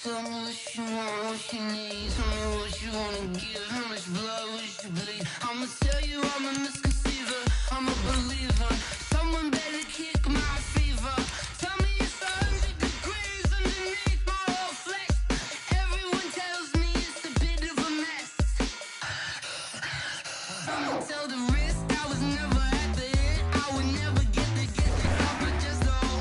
Tell me what you want, what you need. Tell me what you wanna give. How much blood would you bleed? I'ma tell you I'm a misconceiver. I'm a believer. Someone better kick my fever. Tell me it's 100 degrees underneath my whole flesh. Everyone tells me it's a bit of a mess. I'ma tell the risk I was never at the end. I would never get the top, but just know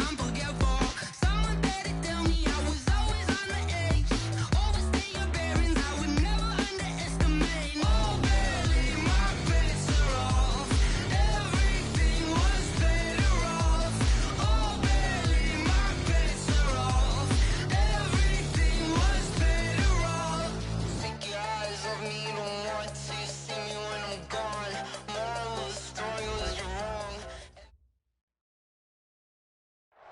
I'm forgetful. Someone better tell me I was always on the edge. Overstay your bearings, I would never underestimate. Oh, barely, my bets are off. Everything was better off. Oh, barely, my bets are off. Everything was better off. Take your eyes off me, don't want to see me when I'm gone. Moral of the story was you're wrong.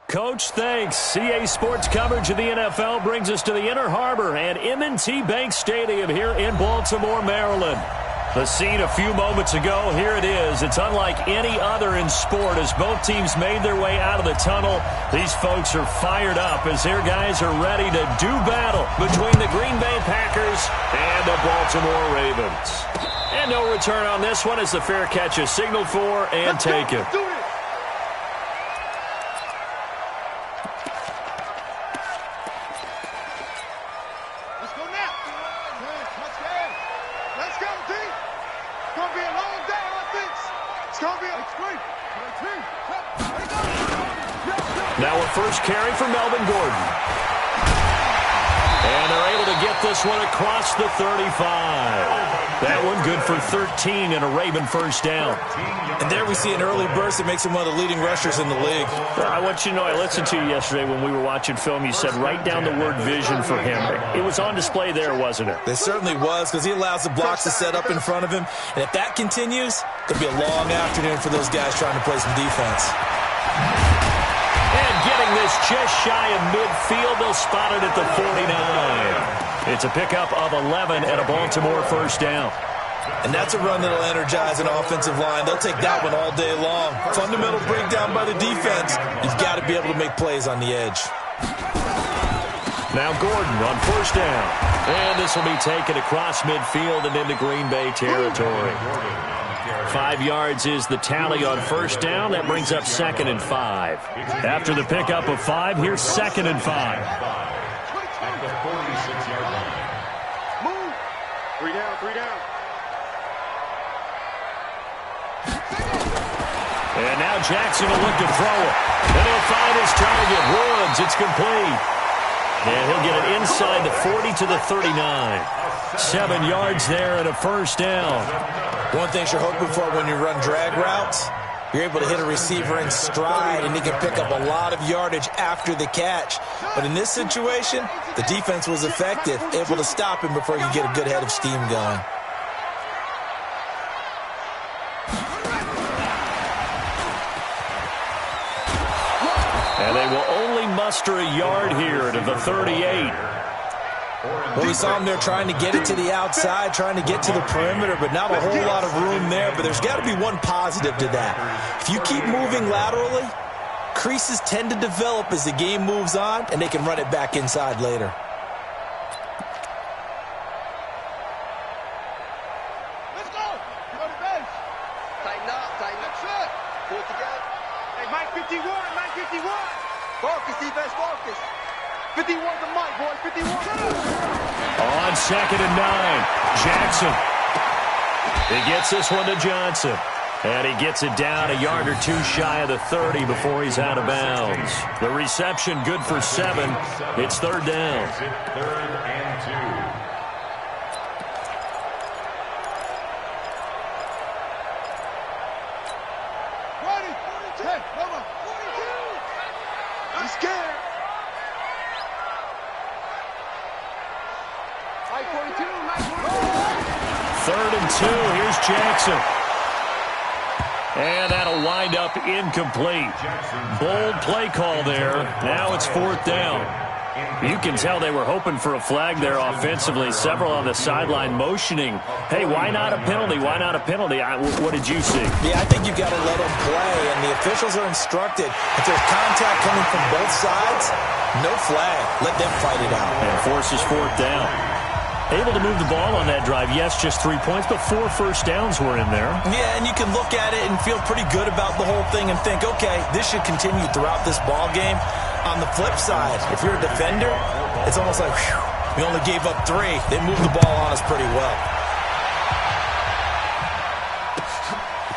Coach, thanks. CA Sports coverage of the NFL brings us to the Inner Harbor and M&T Bank Stadium here in Baltimore, Maryland. The scene a few moments ago, here it is. It's unlike any other in sport as both teams made their way out of the tunnel. These folks are fired up as their guys are ready to do battle between the Green Bay Packers and the Baltimore Ravens. And no return on this one as the fair catch is signaled for and taken. Let's go now. Touchdown. Let's go, D. It's going to be a long day on offense. It's going to be a great. Now a first carry for Melvin Gordon. And they're able to get this one across the 35. That one good for 13 and a Raven first down. And there we see an early burst that makes him one of the leading rushers in the league. I want you to know, I listened to you yesterday when we were watching film. You said write down the word vision for him. It was on display there, wasn't it? It certainly was, because he allows the blocks to set up in front of him. And if that continues, it'll be a long afternoon for those guys trying to play some defense. And getting this just shy of midfield, they'll spot it at the 49. It's a pickup of 11 and a Baltimore first down. And that's a run that'll energize an offensive line. They'll take that one all day long. Fundamental breakdown by the defense. You've got to be able to make plays on the edge. Now Gordon on first down. And this will be taken across midfield and into Green Bay territory. 5 yards is the tally on first down. That brings up 2nd and 5. After the pickup of 5, here's 2nd and 5. At the 46-yard line. Move. 3 down, 3 down. And now Jackson will look to throw it. And he'll find his target. Woods, it's complete. And he'll get it inside the 40 to the 39. 7 yards there and a first down. One thing you're hoping for when you run drag routes, you're able to hit a receiver in stride, and he can pick up a lot of yardage after the catch. But in this situation, the defense was effective, able to stop him before you get a good head of steam going. And they will only muster a yard here to the 38. Well, we saw him there trying to get it to the outside, trying to get to the perimeter, but not a whole lot of room there. But there's got to be one positive to that. If you keep moving laterally, creases tend to develop as the game moves on, and they can run it back inside later. Let's go. Get on the base. Tighten up, tighten up. That's it. Pull it together. Hey, Mike 51, Mike 51. Focus, defense, focus. 51 to Mike, boy. 51. On 2nd and 9, Jackson. He gets this one to Johnson. And he gets it down a yard or 2 shy of the 30 before he's out of bounds. The reception good for 7. It's 3rd down. 3rd and 2. I'm scared. Mike 42, Mike 42. 3rd and 2, here's Jackson. And that'll wind up incomplete. Bold play call there. Now it's 4th down. You can tell they were hoping for a flag there offensively. Several on the sideline motioning, hey, why not a penalty? Why not a penalty? What did you see? Yeah, I think you've got to let them play, and the officials are instructed. If there's contact coming from both sides, no flag. Let them fight it out. And forces fourth down. Able to move the ball on that drive. Yes, just 3 points, but 4 first downs were in there. Yeah, and you can look at it and feel pretty good about the whole thing and think, okay, this should continue throughout this ball game. On the flip side, if you're a defender, it's almost like, whew, we only gave up 3. They moved the ball on us pretty well.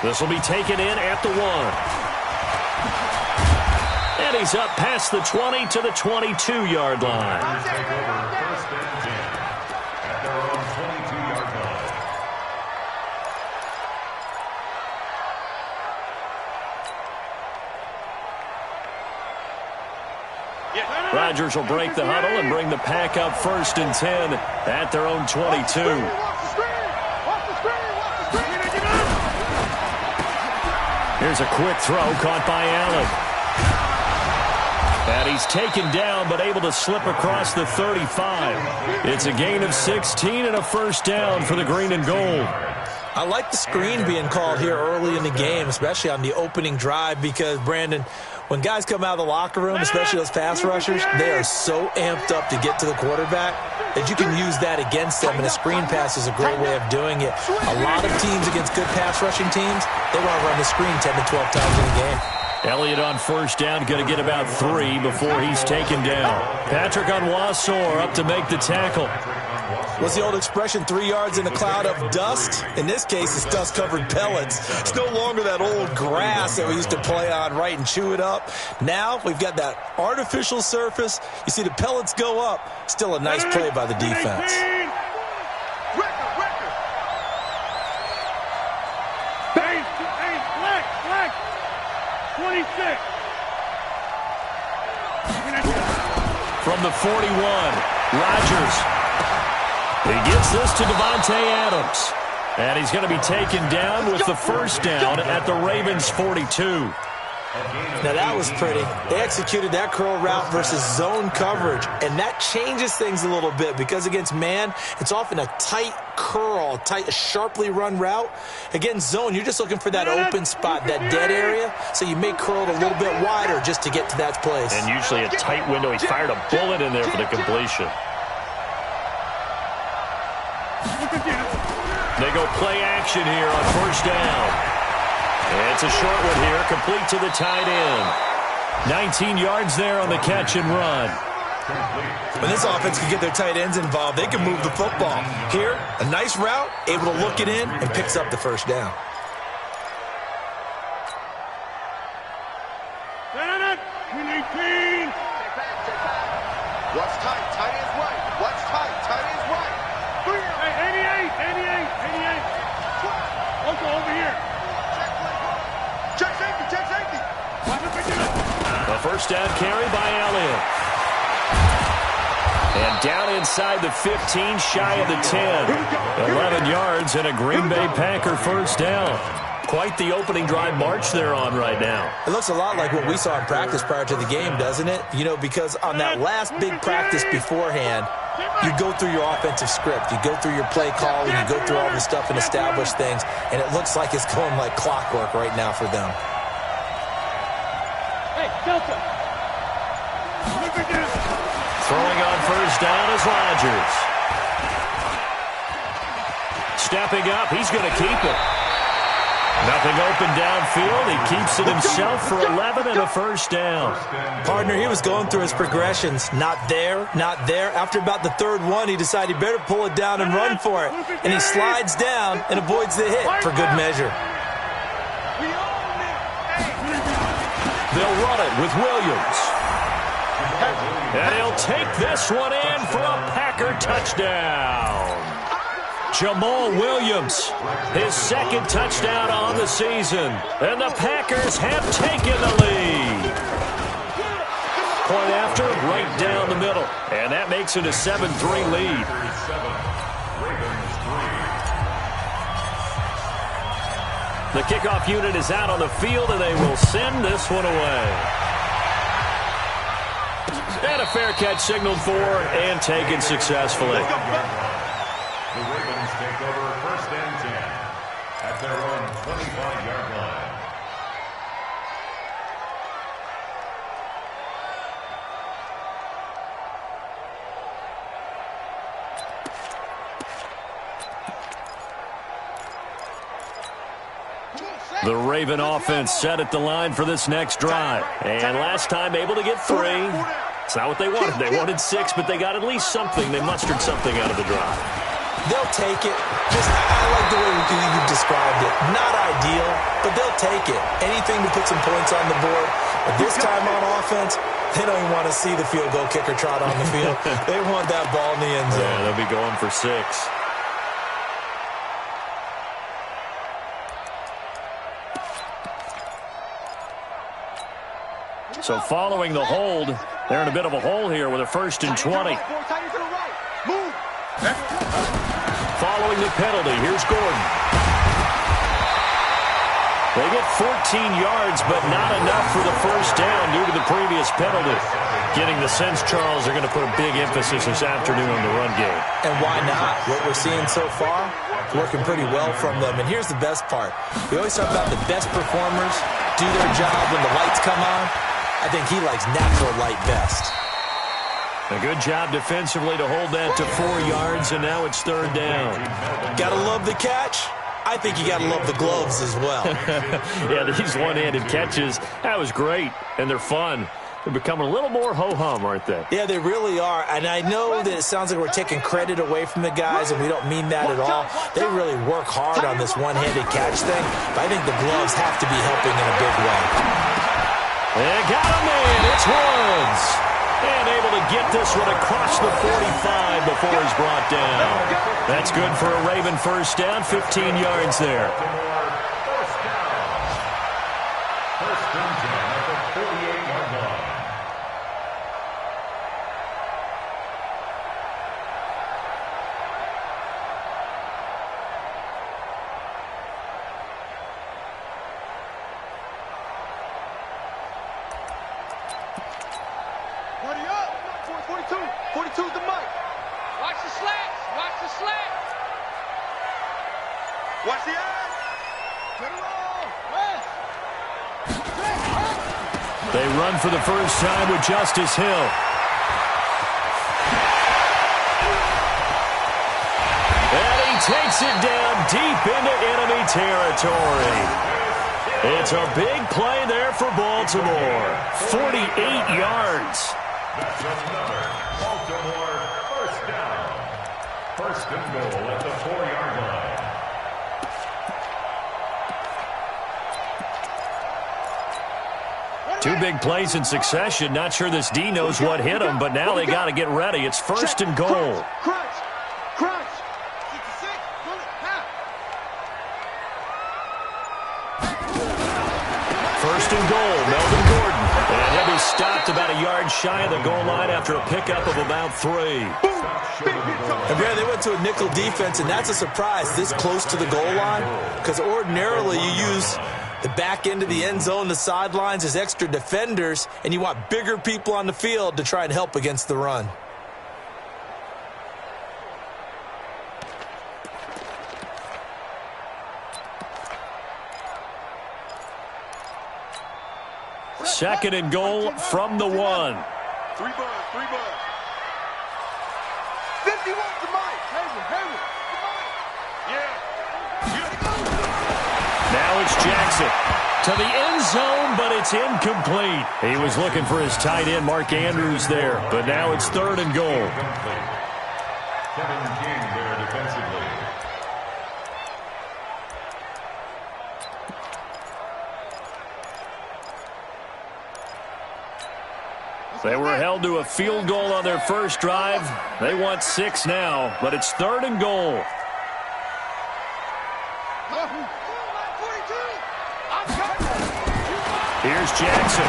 This will be taken in at the 1. And he's up past the 20 to the 22-yard line. Rodgers will break the huddle and bring the pack up 1st and 10 at their own 22. Here's a quick throw caught by Allen. And he's taken down but able to slip across the 35. It's a gain of 16 and a first down for the green and gold. I like the screen being called here early in the game, especially on the opening drive, because, Brandon, when guys come out of the locker room, especially those pass rushers, they are so amped up to get to the quarterback that you can use that against them, and a screen pass is a great way of doing it. A lot of teams against good pass rushing teams, they want to run the screen 10 to 12 times in a game. Elliott on first down, going to get about 3 before he's taken down. Patrick Onwuasor up to make the tackle. What's the old expression, 3 yards in a cloud of dust? In this case, it's dust-covered pellets. It's no longer that old grass that we used to play on, right, and chew it up. Now we've got that artificial surface. You see the pellets go up. Still a nice play by the defense. Black. 26. From the 41, Rodgers. He gets this to Devontae Adams. And he's going to be taken down with the first down at the Ravens' 42. Now that was pretty. They executed that curl route versus zone coverage, and that changes things a little bit because against man, it's often a tight curl, a sharply run route. Against zone, you're just looking for that open spot, that dead area, so you may curl it a little bit wider just to get to that place. And usually a tight window. He fired a bullet in there for the completion. They go play action here on first down. It's a short one here, complete to the tight end. 19 yards there on the catch and run. When this offense can get their tight ends involved, they can move the football. Here, a nice route, able to look it in, and picks up the first down. What's tight? Tight end's right. What's tight? Tight end's right. 88. Also over here. Check safety. A first down carry by Elliott. And down inside the 15, shy of the 10. 11 yards and a Green Bay Packer first down. Quite the opening drive march they're on right now. It looks a lot like what we saw in practice prior to the game, doesn't it? You know, because on that last big practice beforehand, you go through your offensive script. You go through your play call, and you go through all the stuff and establish things, and it looks like it's going like clockwork right now for them. Throwing on first down is Rodgers. Stepping up, he's going to keep it. Nothing open downfield. He keeps it himself for 11 and a first down. Partner, he was going through his progressions. Not there. After about the third one, he decided he better pull it down and run for it. And he slides down and avoids the hit for good measure. They'll run it with Williams. And he'll take this one in for a Packer touchdown. Jamal Williams, his second touchdown on the season. And the Packers have taken the lead. Point after, right down the middle. And that makes it a 7-3 lead. The kickoff unit is out on the field, and they will send this one away. And a fair catch signaled for and taken successfully. The Ravens take over 1st and 10 at their own 25-yard line. The Raven offense set at the line for this next drive. And last time able to get 3. It's not what they wanted. They wanted 6, but they got at least something. They mustered something out of the drive. They'll take it. I like the way you've described it. Not ideal, but they'll take it. Anything to put some points on the board. But this time on offense, they don't even want to see the field goal kicker trot on the field. They want that ball in the end zone. Yeah, they'll be going for 6. So following the hold, they're in a bit of a hole here with a 1st and 20. Following the penalty, here's Gordon. They get 14 yards, but not enough for the 1st down due to the previous penalty. Getting the sense, Charles, they're going to put a big emphasis this afternoon on the run game. And why not? What we're seeing so far, working pretty well from them. And here's the best part. We always talk about the best performers do their job when the lights come on. I think he likes natural light best. A good job defensively to hold that to 4 yards, and now it's 3rd down. Gotta love the catch. I think you gotta love the gloves as well. Yeah, these one-handed catches, that was great, and they're fun. They're becoming a little more ho-hum, aren't they? Yeah, they really are. And I know that it sounds like we're taking credit away from the guys, and we don't mean that at all. They really work hard on this one-handed catch thing, but I think the gloves have to be helping in a big way. And got him in. It's Woods. And able to get this one across the 45 before he's brought down. That's good for a Raven 1st down, 15 yards there. 1st and 10 at the 48-yard line. Buddy up. 42. 42's the mic. Watch the slats. Watch the slats. Watch the eyes. Get it all. West. They run for the 1st time with Justice Hill. And he takes it down deep into enemy territory. It's a big play there for Baltimore. 48 yards. That's another Baltimore 1st down. 1st and goal at the 4-yard line. Two big plays in succession. Not sure this D knows what hit him, but now they got to get ready. It's 1st and goal. Crunch. Crunch. 66. First and goal, Melvin Gordon. And he'll be stopped about a yard shy of the goal line after a pickup of about 3. And Brad, they went to a nickel defense, and that's a surprise this close to the goal line, because ordinarily you use the back end of the end zone, the sidelines as extra defenders, and you want bigger people on the field to try and help against the run. Second and goal from the 1. 3 buzz. 3 buzz. 51 to Mike. Hayward. Now it's Jackson to the end zone, but it's incomplete. He was looking for his tight end, Mark Andrews, there, but now it's 3rd and goal. Kevin King there defensively. They were held to a field goal on their first drive. They want 6 now, but it's 3rd and goal. Here's Jackson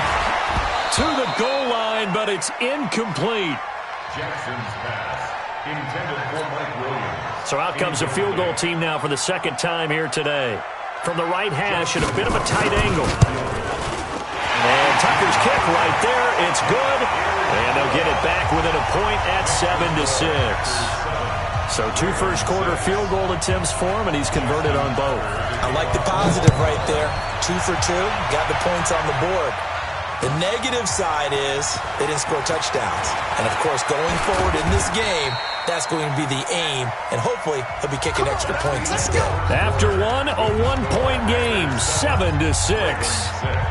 to the goal line, but it's incomplete. Jackson's pass intended for Mike Williams. So out comes a field goal team now for the 2nd time here today. From the right hash at a bit of a tight angle. And Tucker's kick right there. It's good. And they'll get it back within a point at 7-6. So 2 first-quarter field goal attempts for him, and he's converted on both. I like the positive right there. 2 for 2, got the points on the board. The negative side is they didn't score touchdowns. And, of course, going forward in this game, that's going to be the aim, and hopefully he'll be kicking extra points instead. After one, a 1-point game, 7-6.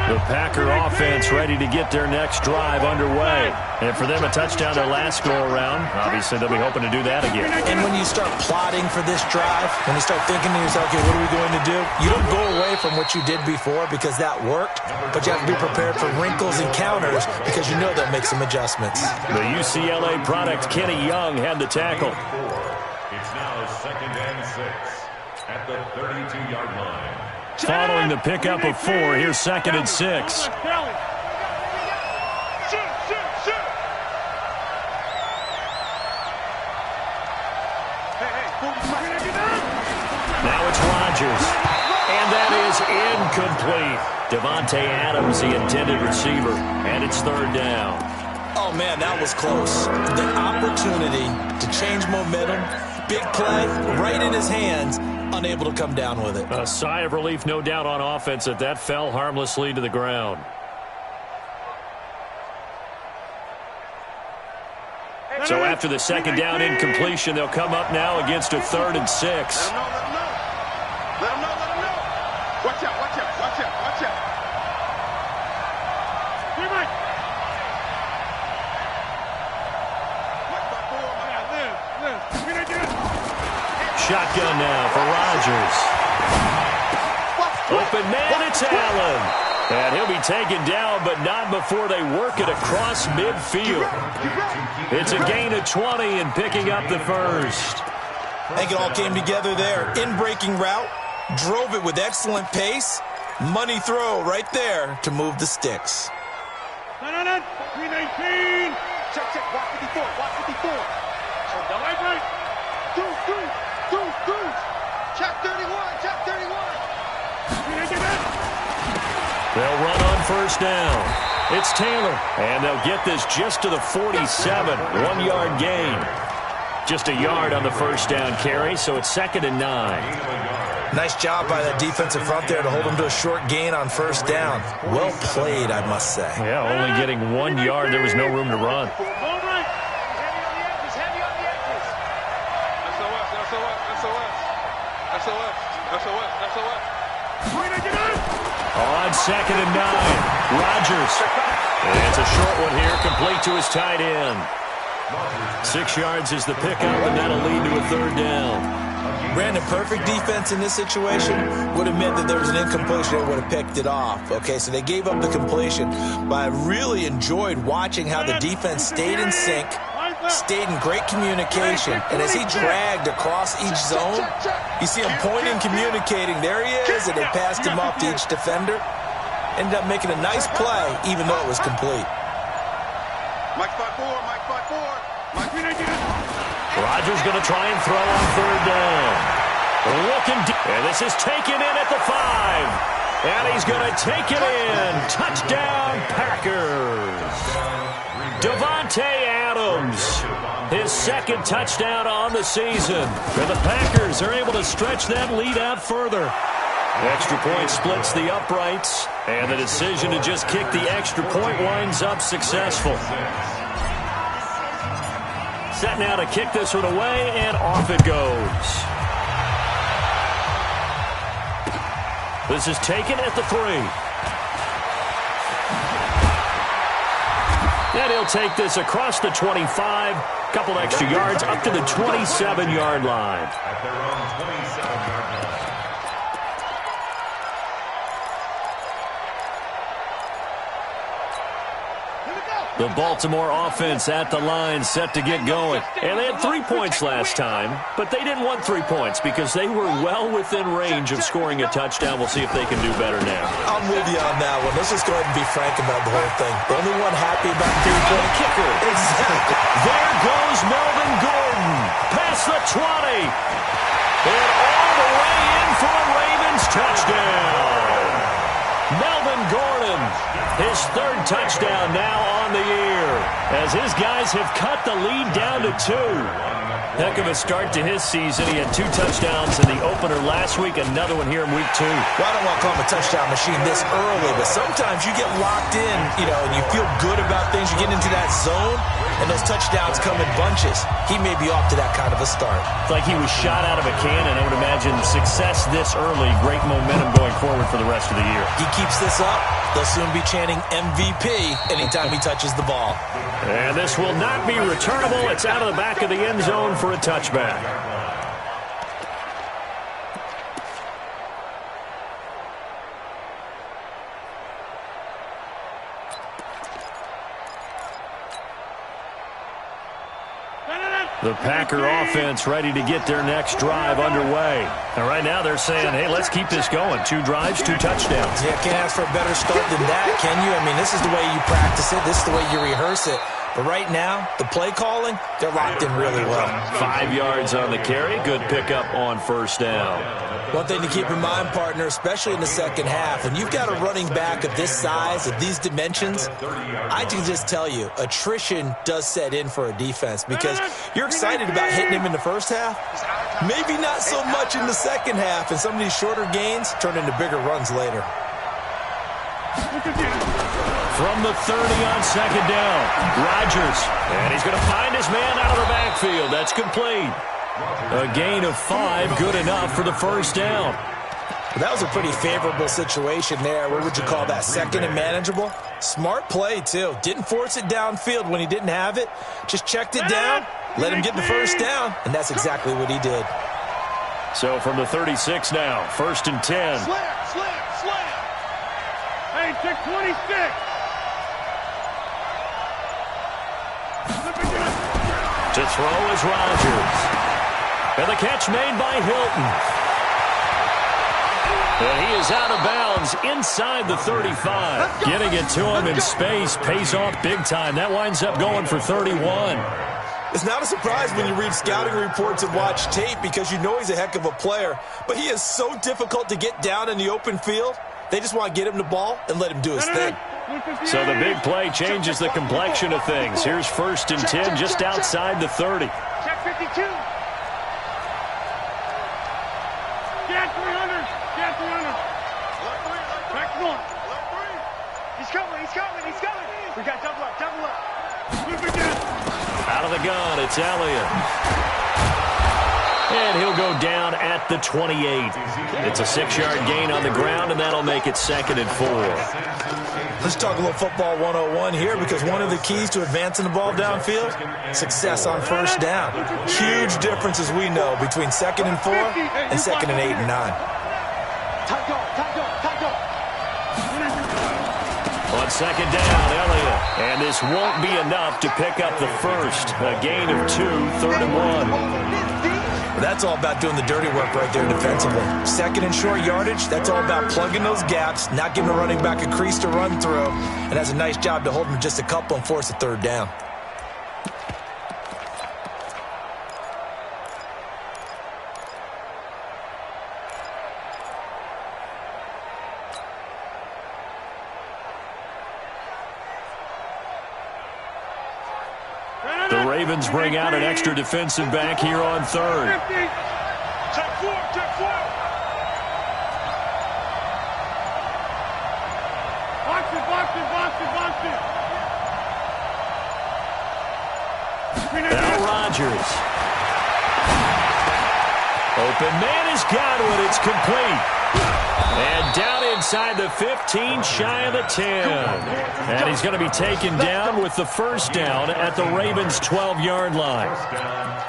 The Packer offense ready to get their next drive underway. And for them, a touchdown their last go-around. Obviously, they'll be hoping to do that again. And when you start plotting for this drive, when you start thinking to yourself, okay, what are we going to do? You don't go away from what you did before because that worked, but you have to be prepared for wrinkles and counters because you know they'll make some adjustments. The UCLA product, Kenny Young, had the tackle. It's now 2nd and 6 at the 32-yard line. Following the pickup of 4, here's 2nd and 6. Now it's Rodgers. And that is incomplete. Davante Adams, the intended receiver. And it's 3rd down. Oh, man, that was close. The opportunity to change momentum, big play, right in his hands, unable to come down with it. A sigh of relief, no doubt, on offense that fell harmlessly to the ground. So after the 2nd down incompletion, they'll come up now against a 3rd and 6. Let him know. Watch out. Shotgun now for Rodgers. Open man, it's Allen. And he'll be taken down, but not before they work it across midfield. It's a gain of 20 and picking up the first. I think it all came together there. In-breaking route, drove it with excellent pace. Money throw right there to move the sticks. 319. Check. Watch 54. Dude. Check 31. They'll run on 1st down. It's Taylor, and they'll get this just to the 47. 1-yard gain. Just a yard on the 1st down carry, so it's 2nd and 9. Nice job by that defensive front there to hold him to a short gain on 1st down. Well played, I must say. Yeah, only getting 1 yard. There was no room to run. On 2nd and 9, Rodgers. And it's a short one here, complete to his tight end. 6 yards is the pickup, and that'll lead to a 3rd down. Brandon, perfect defense in this situation would have meant that there was an incompletion and would have picked it off. Okay, so they gave up the completion, but I really enjoyed watching how the defense stayed in sync, stayed in great communication, and as he dragged across each zone, you see him pointing, communicating. There he is, and they passed him off to each defender. Ended up making a nice play, even though it was complete. Mike 5-4. Rodgers going to try and throw on 3rd down. Looking deep. And this is taken in at the 5. And he's going to take it in. Touchdown, Packers. Davante Adams. His 2nd touchdown on the season. And the Packers are able to stretch that lead out further. Extra point splits the uprights. And the decision to just kick the extra point winds up successful. Set now to kick this one away, and off it goes. This is taken at the 3. And he'll take this across the 25. Couple extra yards up to the 27-yard line. At their own 27-yard line. The Baltimore offense at the line, set to get going. And they had 3 points last time, but they didn't want 3 points because they were well within range of scoring a touchdown. We'll see if they can do better now. I'm with you on that one. Let's just go ahead and be frank about the whole thing. The only one happy about the kicker. Exactly. There goes Melvin Gordon. Past the 20. And all the way in for a Ravens touchdown. Melvin Gordon, his third touchdown now on the year, as his guys have cut the lead down to 2. Heck of a start to his season. He had 2 touchdowns in the opener last week, another one here in week 2. Well, I don't want to call him a touchdown machine this early, but sometimes you get locked in, and you feel good about things. You get into that zone, and those touchdowns come in bunches. He may be off to that kind of a start. It's like he was shot out of a cannon. I would imagine success this early, great momentum going forward for the rest of the year. He keeps this up, they'll soon be chanting MVP anytime he touches the ball. And this will not be returnable. It's out of the back of the end zone for a touchback. The Packer offense ready to get their next drive underway. And right now they're saying, hey, let's keep this going. 2 drives, 2 touchdowns. Yeah, can't ask for a better start than that, can you? I mean, this is the way you practice it. This is the way you rehearse it. But right now, the play calling, they're locked in really well. 5 yards on the carry. Good pickup on first down. One thing to keep in mind, partner, especially in the second half, when you've got a running back of this size, of these dimensions, I can just tell you, attrition does set in for a defense because you're excited about hitting him in the first half. Maybe not so much in the second half, and some of these shorter gains turn into bigger runs later. From the 30 on second down, Rodgers. And he's going to find his man out of the backfield. That's complete. A gain of 5, good enough for the first down. That was a pretty favorable situation there. What would you call that? Second and manageable? Smart play, too. Didn't force it downfield when he didn't have it. Just checked it down, let him get the first down, and that's exactly what he did. So from the 36 now, 1st and 10. Slam. Hey, check 26. To throw is Rodgers. And the catch made by Hilton. And he is out of bounds inside the 35. Getting it to him in space pays off big time. That winds up going for 31. It's not a surprise when you read scouting reports and watch tape because you know he's a heck of a player. But he is so difficult to get down in the open field. They just want to get him the ball and let him do his thing. So the big play changes the complexion of things. Here's 1st and 10 just outside the 30. Check 52. Get 300. Back 1. He's coming. We got double up. Out of the gun, it's Elliott. And he'll go down at the 28. It's a 6-yard gain on the ground, and that'll make it 2nd and 4. Let's talk a little football 101 here because one of the keys to advancing the ball downfield, success on first down. Huge difference, as we know, between 2nd and 4 and 2nd and 8 and 9. Tight go. On second down, Elliott. And this won't be enough to pick up the first. A gain of 2, 3rd and 1. That's all about doing the dirty work right there defensively. 2nd and short yardage, that's all about plugging those gaps, not giving a running back a crease to run through, and has a nice job to hold him just a couple and force a 3rd down. The Ravens bring out an extra defensive back here on 3rd. Check 4. Box it. Now Rodgers. Open man has got one. It's complete. And down inside the 15, shy of the 10. And he's going to be taken down with the first down at the Ravens' 12-yard line.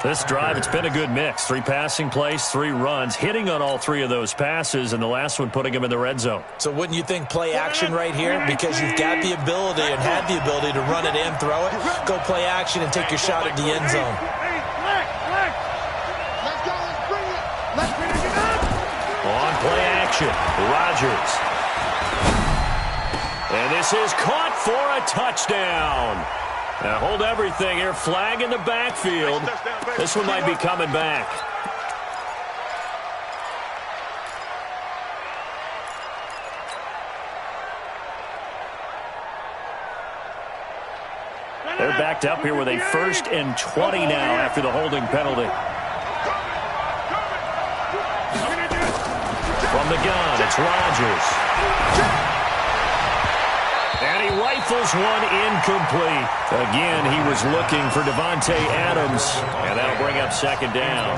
This drive, it's been a good mix. 3 passing plays, 3 runs, hitting on all 3 of those passes, and the last one putting him in the red zone. So wouldn't you think play action right here? Because you've got the ability and had the ability to run it and throw it. Go play action and take your shot at the end zone. Let's go. Let's bring it. On play action, Rodgers. And this is caught for a touchdown. Now hold everything here. Flag in the backfield. This one might be coming back. backed up here with a 1st and 20 now after the holding penalty. From the gun, it's Rodgers. And he rifles one incomplete. Again, he was looking for Devontae Adams, and that'll bring up 2nd down.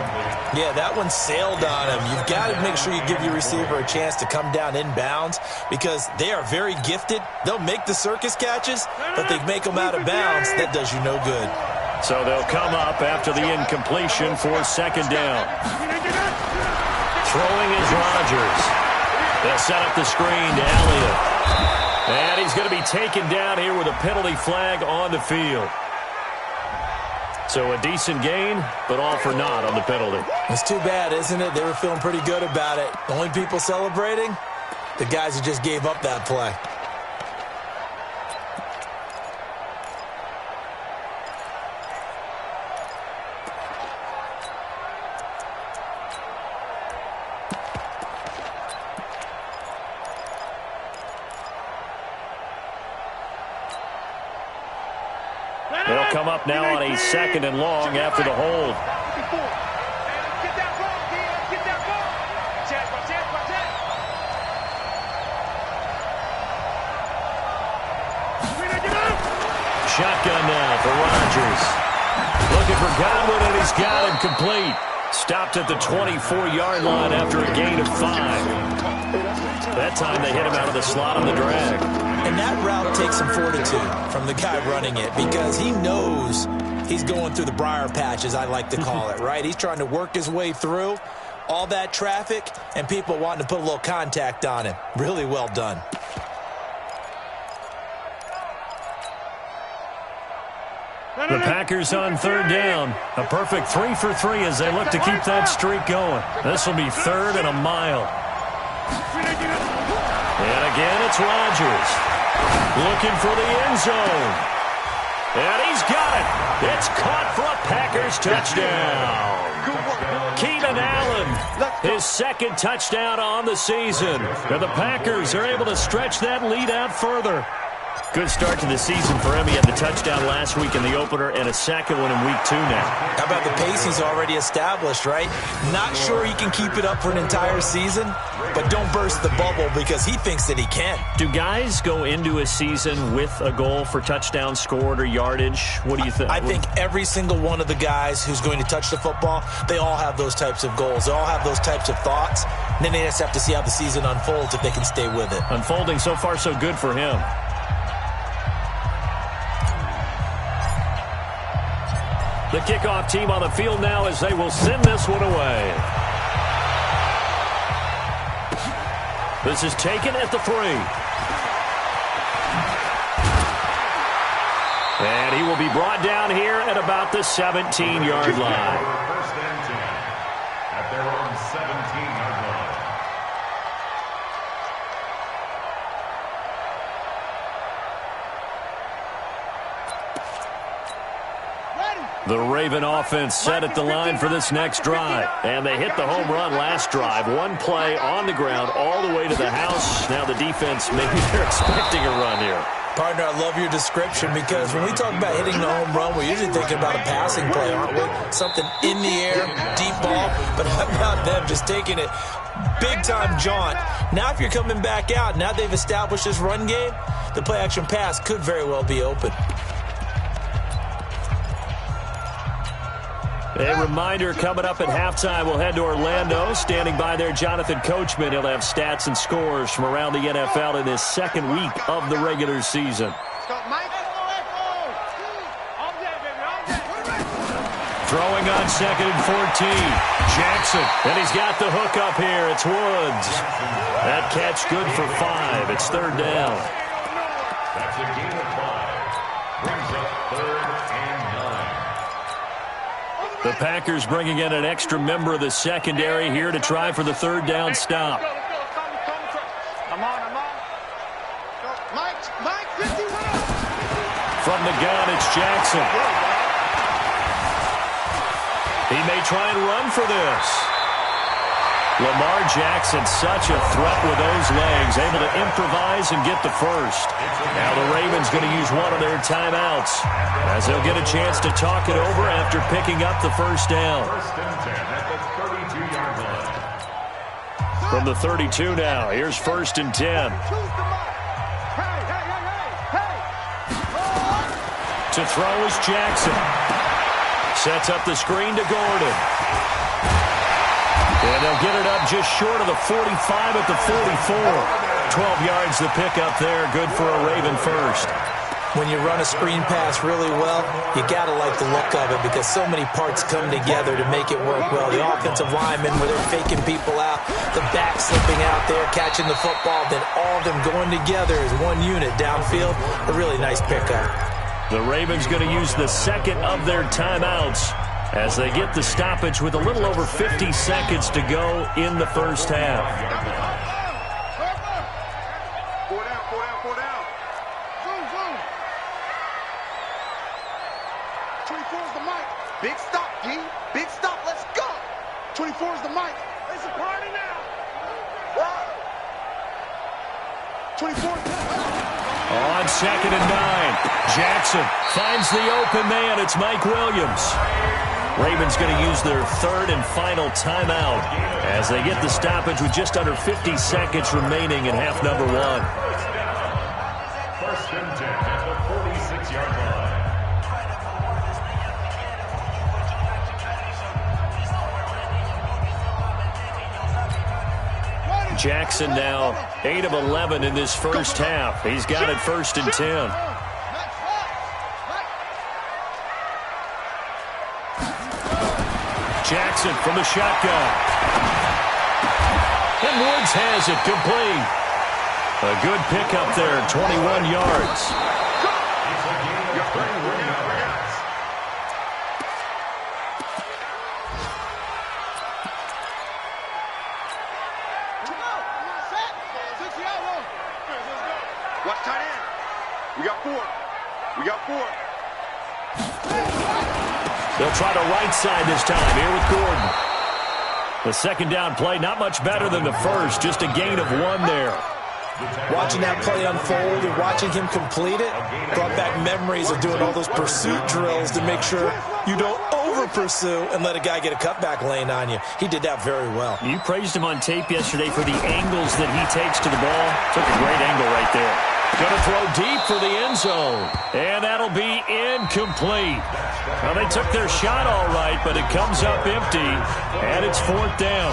Yeah, that one sailed on him. You've got to make sure you give your receiver a chance to come down inbounds because they are very gifted. They'll make the circus catches, but they make them out of bounds. That does you no good. So they'll come up after the incompletion for 2nd down. Throwing is Rodgers. They'll set up the screen to Elliott. And he's going to be taken down here with a penalty flag on the field. So a decent gain, but all for naught on the penalty. It's too bad, isn't it? They were feeling pretty good about it. The only people celebrating, the guys who just gave up that play. They'll come up now on a 2nd and long after the hold. Shotgun now for Rodgers. Looking for Godwin, and he's got him complete. Stopped at the 24-yard line after a gain of 5. That time they hit him out of the slot on the drag. And that route takes some fortitude from the guy running it because he knows he's going through the briar patch, as I like to call it, right? He's trying to work his way through all that traffic and people wanting to put a little contact on him. Really well done. The Packers on 3rd down. A perfect 3 for 3 as they look to keep that streak going. This will be 3rd and a mile. And again, it's Rodgers. Looking for the end zone. And he's got it. It's caught for a Packers touchdown. Keenan Allen, his 2nd touchdown on the season. And the Packers are able to stretch that lead out further. Good start to the season for him. He had the touchdown last week in the opener and a 2nd one in week 2 now. How about the pace he's already established, right? Not sure he can keep it up for an entire season, but don't burst the bubble because he thinks that he can. Do guys go into a season with a goal for touchdowns scored or yardage? What do you think? I think every single one of the guys who's going to touch the football, they all have those types of goals. They all have those types of thoughts. And then they just have to see how the season unfolds if they can stay with it. Unfolding so far so good for him. The kickoff team on the field now as they will send this one away. This is taken at the 3. And he will be brought down here at about the 17-yard line. 1st and 10 at their own 17-yard line. The Raven offense set at the line for this next drive. And they hit the home run last drive. One play on the ground all the way to the house. Now the defense, maybe they're expecting a run here. Partner, I love your description because when we talk about hitting the home run, we're usually thinking about a passing play, aren't we? Something in the air, deep ball. But how about them just taking it big-time jaunt? Now if you're coming back out, now they've established this run game, the play-action pass could very well be open. A reminder coming up at halftime. We'll head to Orlando. Standing by there, Jonathan Coachman. He'll have stats and scores from around the NFL in this 2nd week of the regular season. Throwing on 2nd and 14. Jackson. And he's got the hook up here. It's Woods. That catch good for 5. It's 3rd down. That's a gain of 5. Brings up 3rd and 9. The Packers bringing in an extra member of the secondary here to try for the 3rd down stop. I'm on. Mike, 51. From the gun, it's Jackson. He may try and run for this. Lamar Jackson, such a threat with those legs, able to improvise and get the first. Now the Ravens going to use one of their timeouts as they'll get a chance to talk it over after picking up the first down. First and 10 at the 32-yard line. From the 32 now, here's first and 10. To throw is Jackson. Sets up the screen to Gordon. And they'll get it up just short of the 45 at the 44. 12 yards the pickup there. Good for a Raven first. When you run a screen pass really well, you got to like the look of it because so many parts come together to make it work well. The offensive linemen, where they're faking people out, the back slipping out there, catching the football, then all of them going together as one unit downfield. A really nice pickup. The Ravens going to use the second of their timeouts as they get the stoppage with a little over 50 seconds to go in the first half. 4 down, 4 down, 4 down. Zoom, zoom. 24 is the mic. Big stop, D. Big stop. Let's go. 24 is the mic. It's a party now. 24. On second and 9, Jackson finds the open man. It's Mike Williams. Ravens going to use their third and final timeout as they get the stoppage with just under 50 seconds remaining in half number 1. First and 10 at the 46-yard line. Jackson now 8 of 11 in this first half. He's got it first and 10. Jackson from the shotgun. And Woods has it complete. A good pickup there, 21 yards. It's a gain of 31 yards. Watch tight end. We got 4. We got 4. They'll try to right side this time here with Gordon. The second down play, not much better than the first, just a gain of 1 there. Watching that play unfold and watching him complete it brought back memories of doing all those pursuit drills to make sure you don't over-pursue and let a guy get a cutback lane on you. He did that very well. You praised him on tape yesterday for the angles that he takes to the ball. Took a great angle right there. Going to throw deep for the end zone. And that'll be incomplete. Well, they took their shot all right, but it comes up empty, and it's 4th down.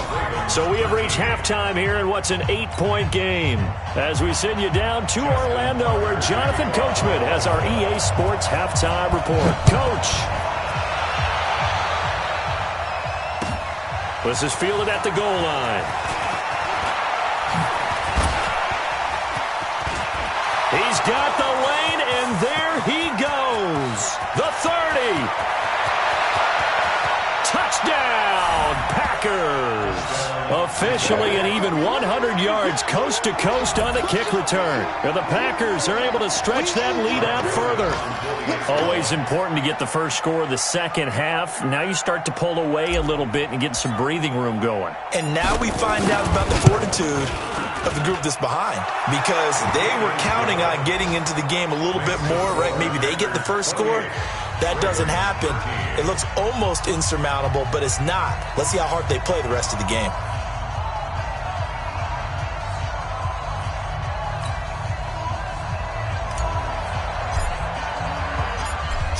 So we have reached halftime here in what's an 8-point game. As we send you down to Orlando, where Jonathan Coachman has our EA Sports halftime report. Coach. This is fielded at the goal line. He's got the lane, and there he goes. The 30. Touchdown, Packers. Officially an even 100 yards coast to coast on the kick return. And the Packers are able to stretch that lead out further. Always important to get the first score of the second half. Now you start to pull away a little bit and get some breathing room going. And now we find out about the fortitude of the group that's behind, because they were counting on getting into the game a little bit more, right? Maybe they get the first score. That doesn't happen. It looks almost insurmountable, but it's not. Let's see how hard they play the rest of the game.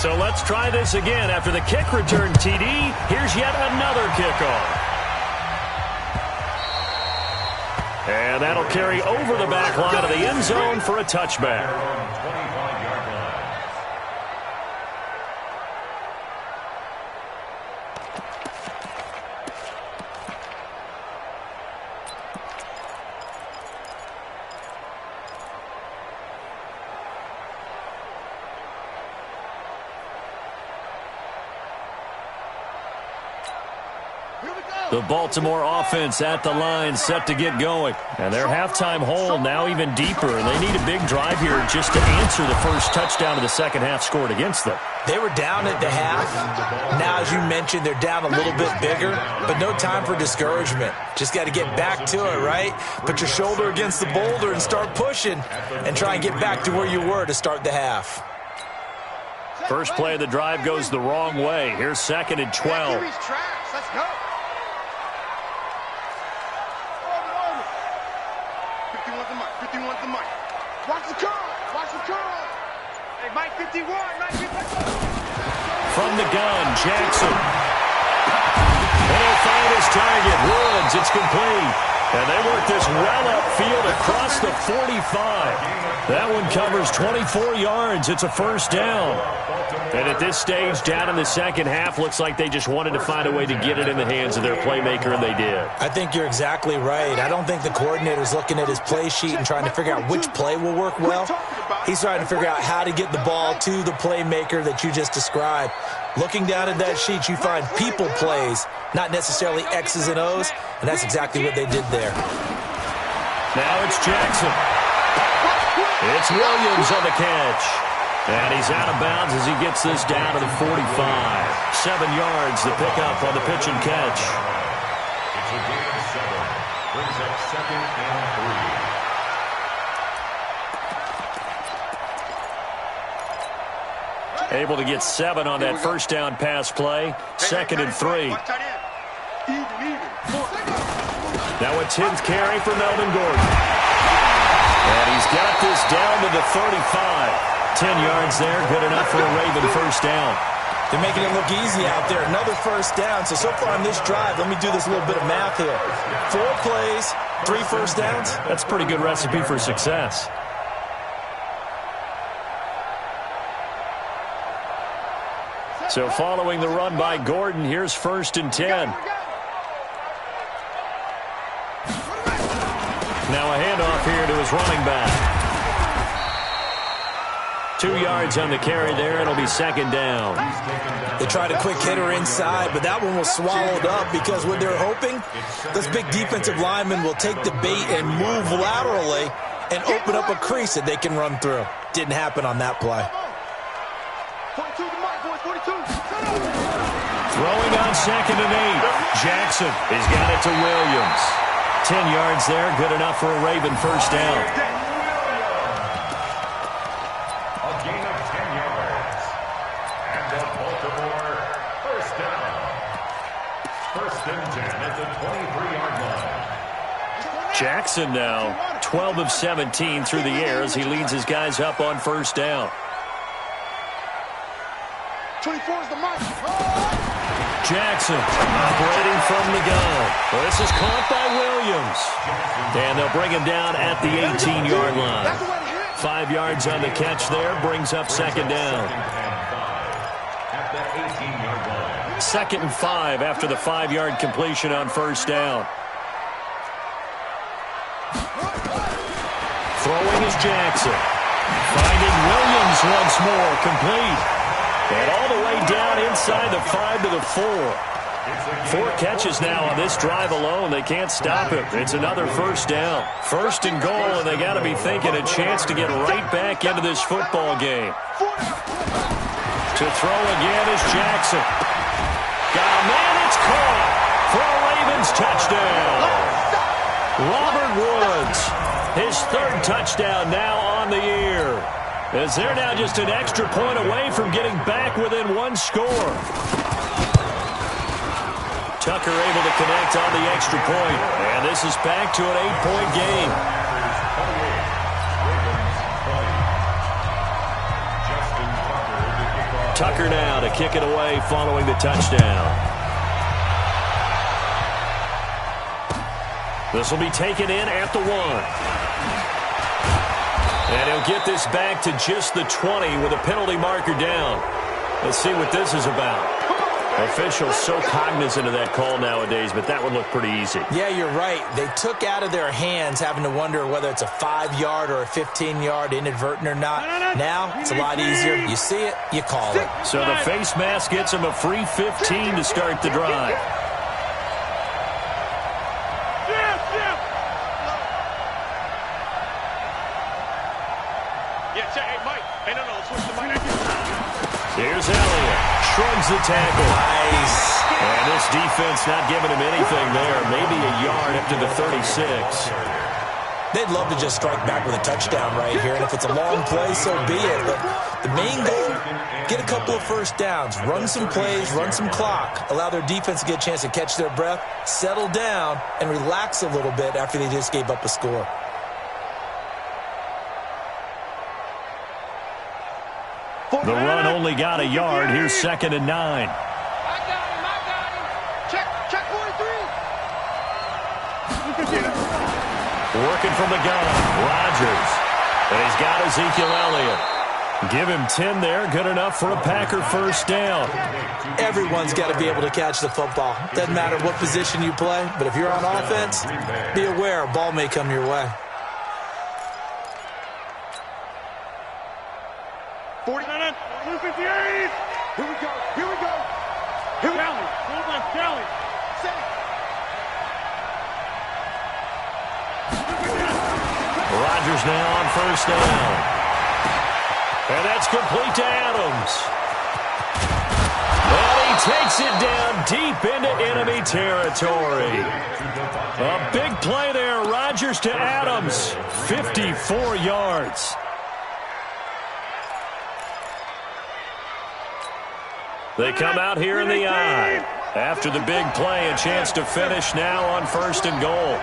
So let's try this again. After the kick return, TD, here's yet another kickoff. And that'll carry over the back line of the end zone for a touchback. The Baltimore offense at the line, set to get going. And their halftime hole now even deeper, and they need a big drive here just to answer the first touchdown of the second half scored against them. They were down at the half. Now, as you mentioned, they're down a little bit bigger, but no time for discouragement. Just got to get back to it, right? Put your shoulder against the boulder and start pushing and try and get back to where you were to start the half. First play of the drive goes the wrong way. Here's 2nd and 12. Let's go. 51 to Mike. Watch the curl. Watch the curl. Hey, Mike 51. Mike 51. From the gun, Jackson. And he'll find his target. Woods, it's complete. And they work this well upfield across the 45. That one covers 24 yards. It's a first down. And at this stage, down in the second half, looks like they just wanted to find a way to get it in the hands of their playmaker, and they did. I think you're exactly right. I don't think the coordinator's looking at his play sheet and trying to figure out which play will work well. He's trying to figure out how to get the ball to the playmaker that you just described. Looking down at that sheet, you find people plays, not necessarily X's and O's, and that's exactly what they did there. Now it's Jackson. It's Williams on the catch. And he's out of bounds as he gets this down to the 45. 7 yards, the pickup on the pitch and catch. It's a gain of 7. Brings up 2nd and 3. Able to get 7 on that first down pass play. 2nd and 3. Now a 10th carry for Melvin Gordon. And he's got this down to the 35. 10 yards there, good enough for a Raven first down. They're making it look easy out there. Another first down. So far on this drive, let me do this little bit of math here. 4 plays, 3 first downs. That's a pretty good recipe for success. So following the run by Gordon, here's 1st and 10. Now a handoff here to his running back. 2 yards on the carry there. It'll be 2nd down. They tried a quick hitter inside, but that one was swallowed up because what they're hoping, this big defensive lineman will take the bait and move laterally and open up a crease that they can run through. Didn't happen on that play. Throwing on 2nd and 8. Jackson has got it to Williams. 10 yards there, good enough for a Raven first down. Jackson now 12 of 17 through the air as he leads his guys up on first down. 24 is the mark. Jackson operating from the gun. Well, this is caught by Williams. And they'll bring him down at the 18-yard line. 5 yards on the catch there, brings up 2nd down. 2nd and 5 after the 5-yard completion on first down. Throwing is Jackson. Finding Williams once more, complete. And all the way down inside the 5 to the 4. 4 catches now on this drive alone. They can't stop him. It's another first down. 1st and goal, and they got to be thinking a chance to get right back into this football game. To throw again is Jackson. Got a man, it's caught for a Ravens touchdown. Robert Woods, his 3rd touchdown now on the year. As they're now just an extra point away from getting back within 1 score. Tucker able to connect on the extra point. And this is back to an 8-point game. Tucker now to kick it away following the touchdown. This will be taken in at the 1. And he'll get this back to just the 20 with a penalty marker down. Let's see what this is about. Officials so cognizant of that call nowadays, but that would look pretty easy. Yeah, you're right. They took out of their hands having to wonder whether it's a 5-yard or a 15-yard inadvertent or not. Now, it's a lot easier. You see it, you call it. So the face mask gets him a free 15 to start the drive. avoids the tackle. Nice. And this defense not giving him anything there. Maybe a yard up to the 36. They'd love to just strike back with a touchdown right here, and if it's a long play, so be it. But the main goal, get a couple of first downs, run some plays, run some clock, allow their defense to get a chance to catch their breath, settle down, and relax a little bit after they just gave up a score. The run only got a yard. Here's 2nd and 9. I got him. Check 43. Working from the gun, Rodgers. And he's got Ezekiel Elliott. Give him 10 there. Good enough for a Packer first down. Everyone's got to be able to catch the football. Doesn't matter what position you play, but if you're on offense, be aware a ball may come your way. 49, 258. Here we go. Kelly. Rodgers now on first down. And that's complete to Adams. And he takes it down deep into enemy territory. A big play there. Rodgers to Adams. 54 yards. They come out here in the eye. After the big play, a chance to finish now on 1st and goal.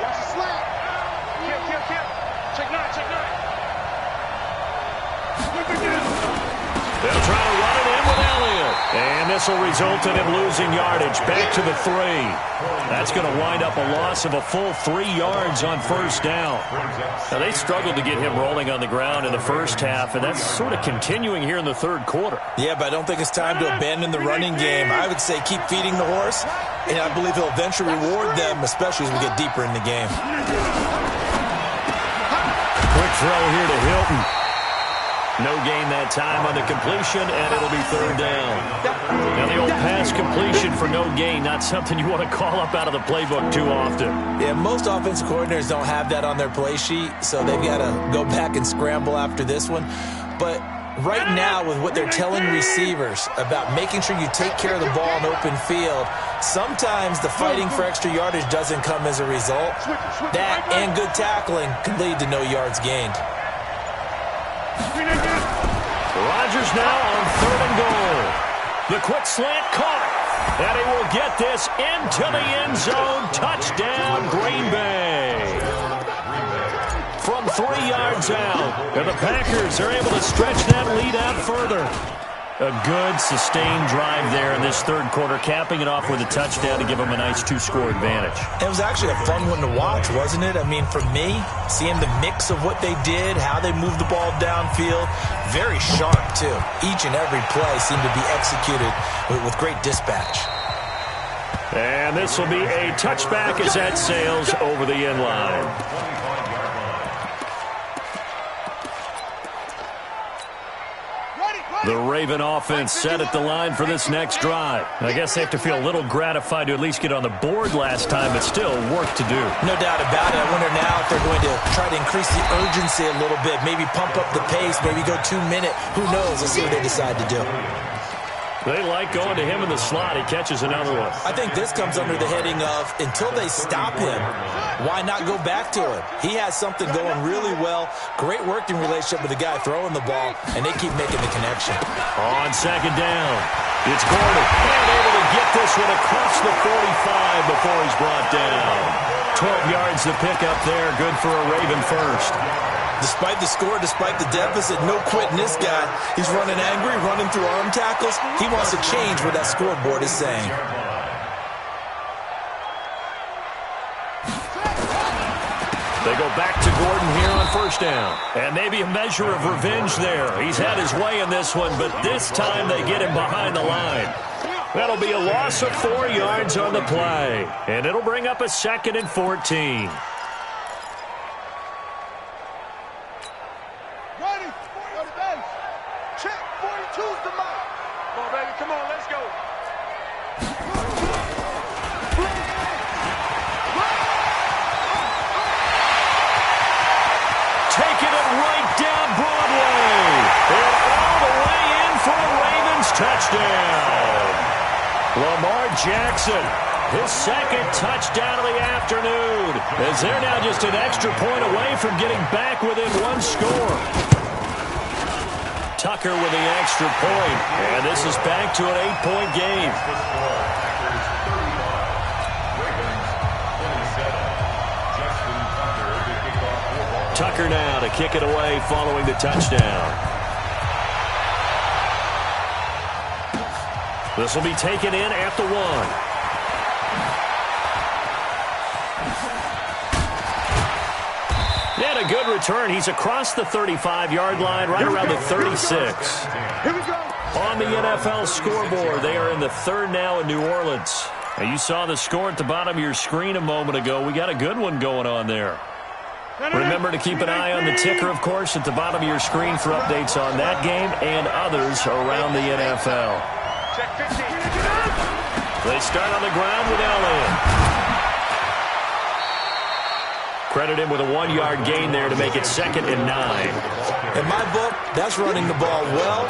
They'll try to run it in with Elliott. And this will result in him losing yardage. Back to the 3. That's going to wind up a loss of a full 3 yards on first down. Now, they struggled to get him rolling on the ground in the first half, and that's sort of continuing here in the third quarter. Yeah, but I don't think it's time to abandon the running game. I would say keep feeding the horse, and I believe he'll eventually reward them, especially as we get deeper in the game. Quick throw here to Hilton. No gain that time on the completion, and it'll be 3rd down. Now, the old pass completion for no gain, not something you want to call up out of the playbook too often. Yeah, most offensive coordinators don't have that on their play sheet, so they've got to go back and scramble after this one. But right now, with what they're telling receivers about making sure you take care of the ball in open field, sometimes the fighting for extra yardage doesn't come as a result. That and good tackling can lead to no yards gained. Rodgers now on 3rd and goal. The quick slant caught. And he will get this into the end zone. Touchdown, Green Bay. From 3 yards out. And the Packers are able to stretch that lead out further. A good, sustained drive there in this third quarter, capping it off with a touchdown to give them a nice 2-score advantage. It was actually a fun one to watch, wasn't it? I mean, for me, seeing the mix of what they did, how they moved the ball downfield, very sharp, too. Each and every play seemed to be executed with great dispatch. And this will be a touchback as that sails over the end line. The Raven offense set at the line for this next drive. I guess they have to feel a little gratified to at least get on the board last time, but still work to do. No doubt about it. I wonder now if they're going to try to increase the urgency a little bit, maybe pump up the pace, maybe go 2-minute. Who knows? Let's see what they decide to do. They like going to him in the slot. He catches another one. I think this comes under the heading of until they stop him, why not go back to him? He has something going really well. Great working relationship with the guy throwing the ball, and they keep making the connection. On second down, it's Gordon. And able to get this one across the 45 before he's brought down. 12 yards to pick up there. Good for a Raven first. Despite the score, despite the deficit, no quitting this guy. He's running angry, running through arm tackles. He wants to change what that scoreboard is saying. They go back to Gordon here on first down. And maybe a measure of revenge there. He's had his way in this one, but this time they get him behind the line. That'll be a loss of 4 yards on the play. And it'll bring up a 2nd and 14. Touchdown. Lamar Jackson, his second touchdown of the afternoon, as they're now just an extra point away from getting back within one score. Tucker with the extra point, and this is back to an 8-point game. Tucker now to kick it away following the touchdown. This will be taken in at the 1. And a good return. He's across the 35-yard line, right around the 36. On the NFL scoreboard, they are in the third now in New Orleans. Now, you saw the score at the bottom of your screen a moment ago. We got a good one going on there. Remember to keep an eye on the ticker, of course, at the bottom of your screen for updates on that game and others around the NFL. They start on the ground with Elliott. Credit him with a 1-yard gain there to make it 2nd and 9. In my book, that's running the ball well,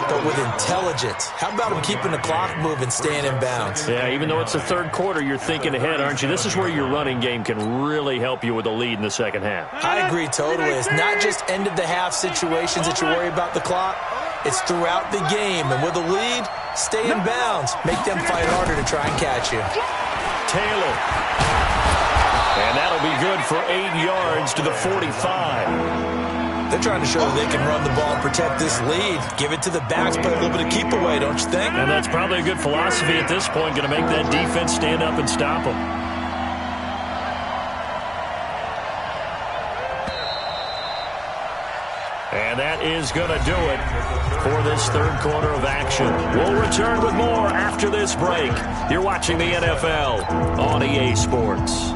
but with intelligence. How about him keeping the clock moving, staying in bounds? Yeah, even though it's the third quarter, you're thinking ahead, aren't you? This is where your running game can really help you with a lead in the second half. I agree totally. It's not just end-of-the-half situations that you worry about the clock. It's throughout the game. And with a lead, stay in bounds. Make them fight harder to try and catch you. Taylor. And that'll be good for 8 yards to the 45. They're trying to show that they can run the ball and protect this lead. Give it to the backs, play a little bit of keep away, don't you think? And that's probably a good philosophy at this point, going to make that defense stand up and stop them. And that is going to do it for this third quarter of action. We'll return with more after this break. You're watching the NFL on EA Sports.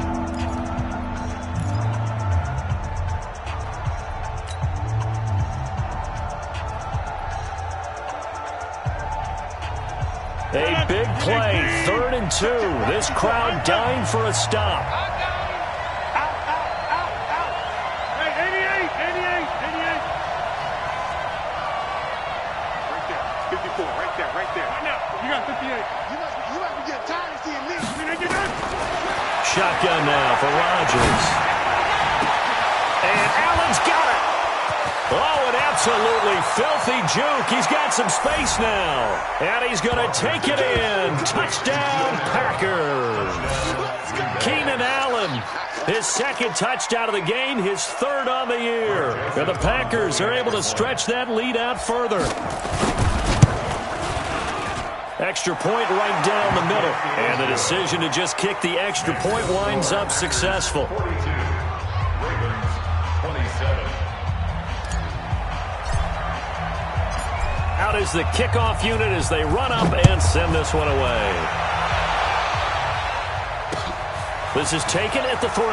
A big play, 3rd and 2. This crowd dying for a stop. Shotgun now for Rodgers. And Allen's got it. Oh, an absolutely filthy juke. He's got some space now. And he's going to take it in. Touchdown, Packers. Keenan Allen, his 2nd touchdown of the game, his 3rd on the year. And the Packers are able to stretch that lead out further. Extra point right down the middle. And the decision to just kick the extra point winds up successful. 42. Ravens 27. Out is the kickoff unit as they run up and send this one away. This is taken at the 3.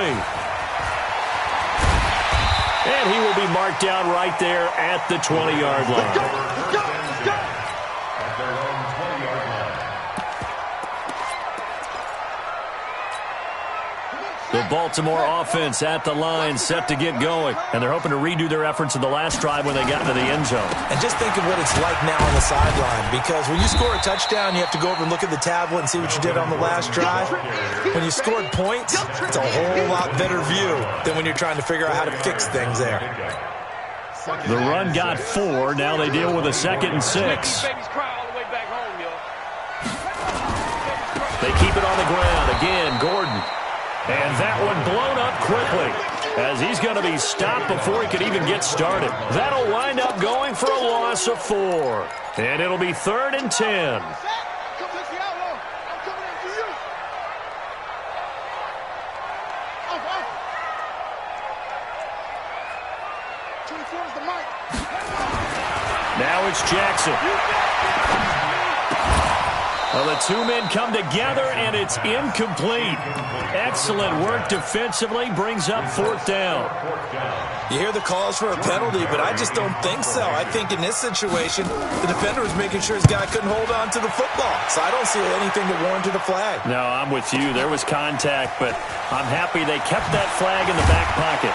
And he will be marked down right there at the 20-yard line. At their own 20-yard line. The Baltimore offense at the line, set to get going. And they're hoping to redo their efforts in the last drive when they got into the end zone. And just think of what it's like now on the sideline. Because when you score a touchdown, you have to go over and look at the tablet and see what you did on the last drive. When you scored points, it's a whole lot better view than when you're trying to figure out how to fix things there. The run got 4. Now they deal with a 2nd and 6. They keep it on the ground. Again, Gordon. And that one blown up quickly as he's going to be stopped before he could even get started. That'll wind up going for a loss of 4. And it'll be 3rd and 10. Now it's Jackson. Well, the 2 men come together, and it's incomplete. Excellent work defensively, brings up 4th down. You hear the calls for a penalty, but I just don't think so. I think in this situation, the defender was making sure his guy couldn't hold on to the football. So I don't see anything that warranted a flag. No, I'm with you. There was contact, but I'm happy they kept that flag in the back pocket.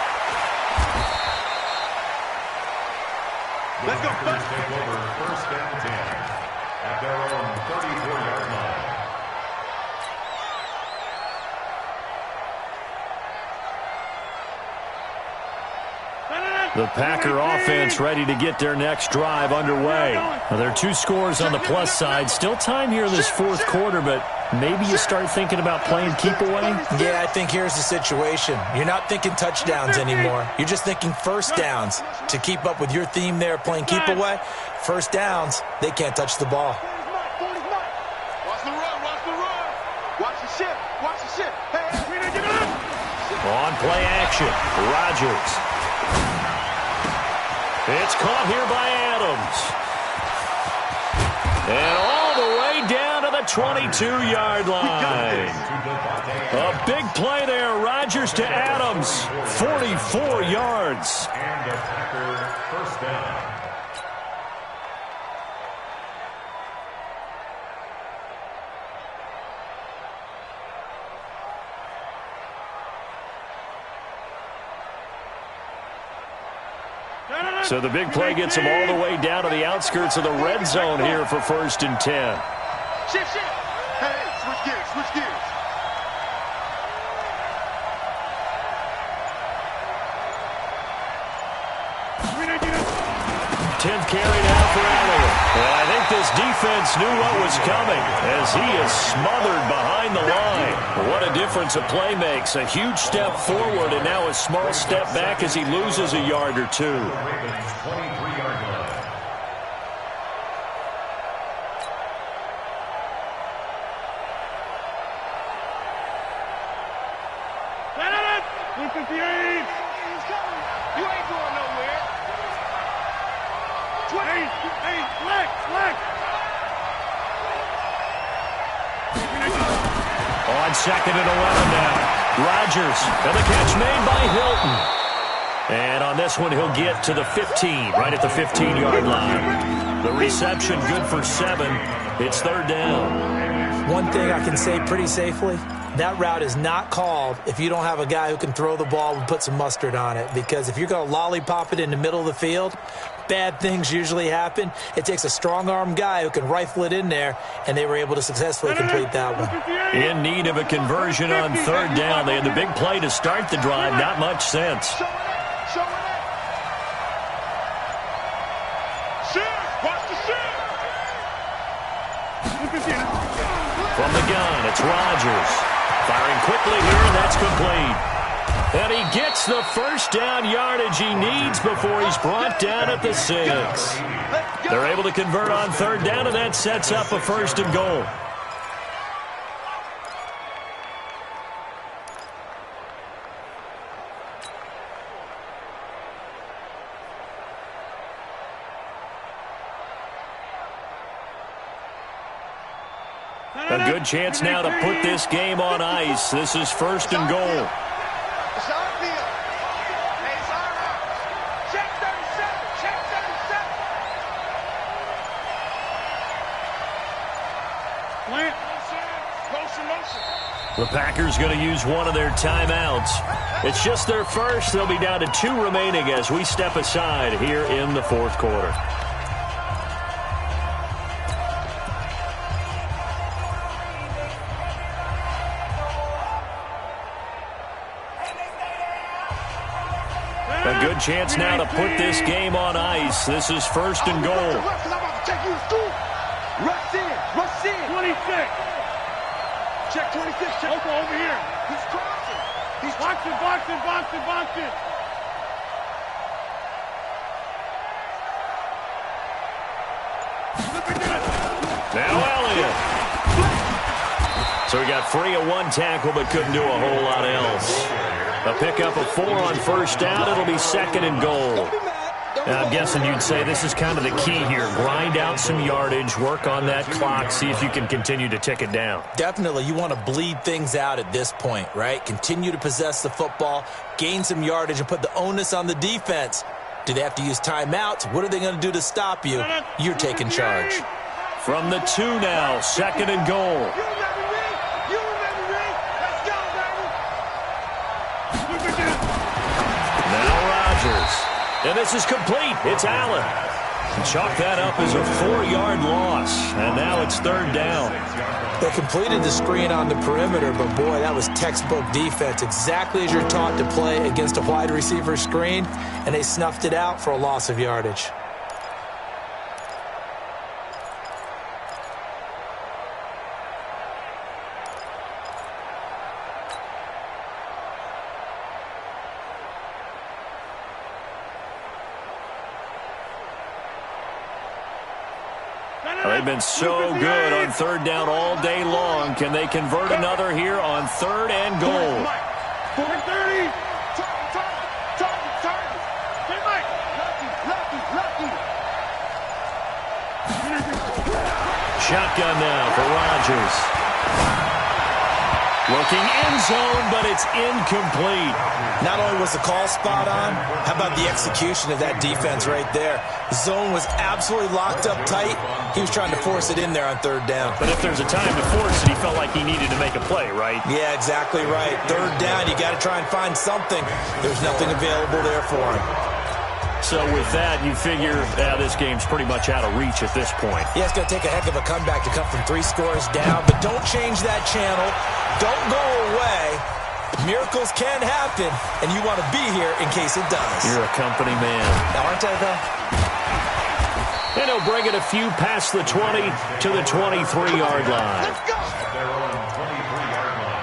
Let's go. Take over 1st and 10 at their own 34-yard line. The Packer offense ready to get their next drive underway. Well, there are 2 scores on the plus side. Still time here in this fourth quarter, but maybe you start thinking about playing keep away? Yeah, I think here's the situation. You're not thinking touchdowns anymore. You're just thinking first downs. To keep up with your theme there, playing keep away, first downs, they can't touch the ball. Watch the run, watch the run. Watch the ship, watch the ship. Hey, get up. On play action, Rodgers. It's caught here by Adams. And all the way down to the 22-yard line. A big play there, Rodgers to Adams. 44 yards. And the Packer first down. So the big play gets him all the way down to the outskirts of the red zone here for 1st and 10. Shit. Hey, switch gears, switch gears. 10th carry now for Elliott. And I think this defense knew what was coming as he is smothered behind the line. What a difference a play makes. A huge step forward and now a small step back as he loses a yard or 2. Ravens 23-yard line. You ain't going nowhere. 20. Hey, flex. On 2nd and 11 now. Rodgers, and the catch made by Hilton. And on this one, he'll get to the 15, right at the 15-yard line. The reception good for 7. It's 3rd down. One thing I can say pretty safely, that route is not called if you don't have a guy who can throw the ball and put some mustard on it. Because if you're going to lollipop it in the middle of the field, bad things usually happen. It takes a strong-arm guy who can rifle it in there, and they were able to successfully complete that one. In need of a conversion on 3rd down. They had the big play to start the drive. Not much sense. Show it. Watch the shit. From the gun, it's Rodgers. Firing quickly here, and that's complete. And he gets the first down yardage he needs before he's brought down at the 6. They're able to convert on 3rd down, and that sets up a 1st and goal. A good chance now to put this game on ice. This is 1st and goal. It's our field. Hey, it's our house. Check 37. Check 37. Plant. Motion. The Packers going to use one of their timeouts. It's just their first. They'll be down to 2 remaining as we step aside here in the 4th quarter. A good chance now to put this game on ice. This is 1st and goal. I'm about to take you to school. Rush in. 26. Check 26. Check. Over here. He's crossing. He's boxing. Now Elliott. So he got free of 1 tackle but couldn't do a whole lot else. A pickup of 4 on 1st down. It'll be 2nd and goal. I'm guessing you'd say this is kind of the key here. Grind out some yardage, work on that clock, see if you can continue to tick it down. Definitely, you want to bleed things out at this point, right? Continue to possess the football, gain some yardage, and put the onus on the defense. Do they have to use timeouts? What are they going to do to stop you? You're taking charge. From the 2 now, 2nd and goal. Now Rodgers. And this is complete. It's Allen. Chalk that up as a 4-yard loss. And now it's 3rd down. They completed the screen on the perimeter, but boy, that was textbook defense. Exactly as you're taught to play against a wide receiver screen, and they snuffed it out for a loss of yardage. They've been so good on third down all day long. Can they convert another here on third and goal? 430. Target. Hey, Mike. Lucky. Shotgun now for Rodgers. Looking end zone, but it's incomplete. Not only was the call spot on, how about the execution of that defense right there? The zone was absolutely locked up tight. He was trying to force it in there on third down. But if there's a time to force it, he felt like he needed to make a play, right? Yeah, exactly right. Third down, you got to try and find something. There's nothing available there for him. So with that, you figure this game's pretty much out of reach at this point. Yeah, it's going to take a heck of a comeback to come from 3 scores down, but don't change that channel. Don't go away. Miracles can happen, and you want to be here in case it does. You're a company man. Now, aren't I, though? And he'll bring it a few past the 20 to the 23-yard line. Let's go. Their own 23-yard line.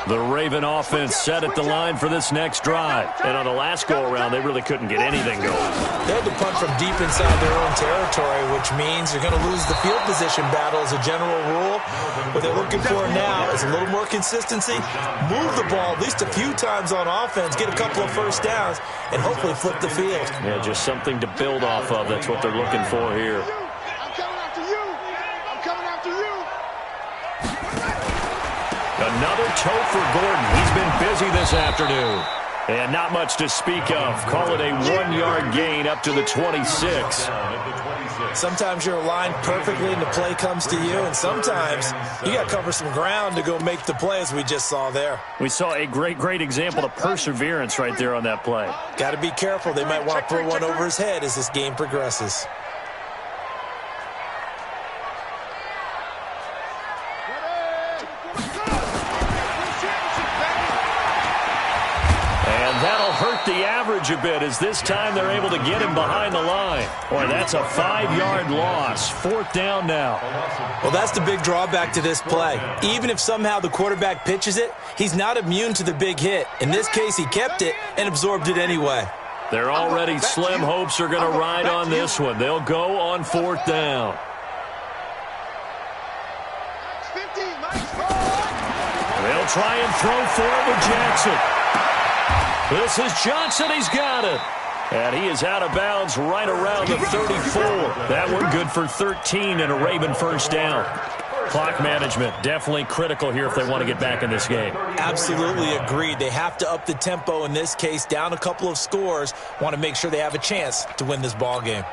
The Raven offense set at the line for this next drive. And on the last go-around, they really couldn't get anything going. They had to punt from deep inside their own territory, which means they're going to lose the field position battle as a general rule. What they're looking for now is a little more consistency, move the ball at least a few times on offense, get a couple of first downs, and hopefully flip the field. Yeah, just something to build off of. That's what they're looking for here. I'm coming after you. Another toe for Gordon. He's been busy this afternoon. And not much to speak of. Call it a 1-yard gain up to the 26. Sometimes you're aligned perfectly and the play comes to you, and sometimes you got to cover some ground to go make the play, as we just saw there. We saw a great example of perseverance right there on that play. Got to be careful. They might want to throw one over his head as this game progresses. That'll hurt the average a bit as this time they're able to get him behind the line. Boy, that's a 5-yard loss. 4th down now. Well, that's the big drawback to this play. Even if somehow the quarterback pitches it, he's not immune to the big hit. In this case, he kept it and absorbed it anyway. Their already slim hopes are going to ride on this one. They'll go on 4th down. They'll try and throw for it with Jackson. This is Johnson. He's got it. And he is out of bounds right around the 34. That one good for 13 and a Raven first down. Clock management definitely critical here if they want to get back in this game. Absolutely agreed. They have to up the tempo in this case, down a couple of scores. Want to make sure they have a chance to win this ball game.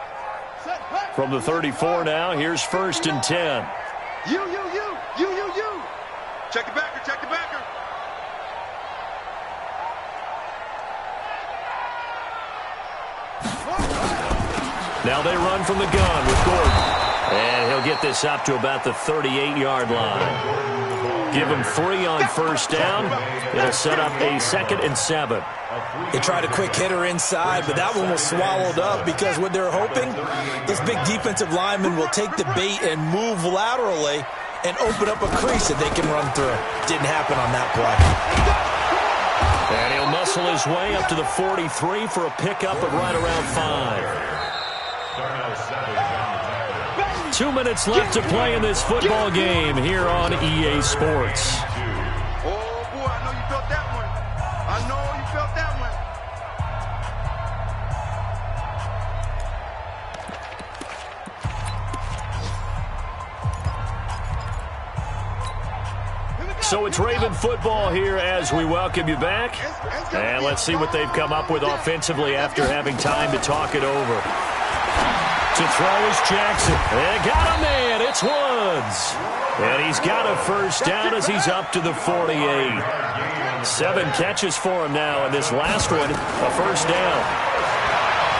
From the 34 now, here's 1st and 10. You. Check the backer. Now they run from the gun with Gordon. And he'll get this up to about the 38-yard line. Give him 3 on first down. It'll set up a 2nd and 7. They tried a quick hitter inside, but that one was swallowed up because what they're hoping, this big defensive lineman will take the bait and move laterally and open up a crease that they can run through. Didn't happen on that play. And he'll muscle his way up to the 43 for a pickup of right around 5. 2 minutes left to play in this football game here on EA Sports. Oh, boy, I know you felt that one. So it's Raven football here as we welcome you back. And let's see what they've come up with offensively after having time to talk it over. To throw is Jackson. And got a man. It's Woods. And he's got a first down as he's up to the 48. 7 catches for him now, and this last one, a first down.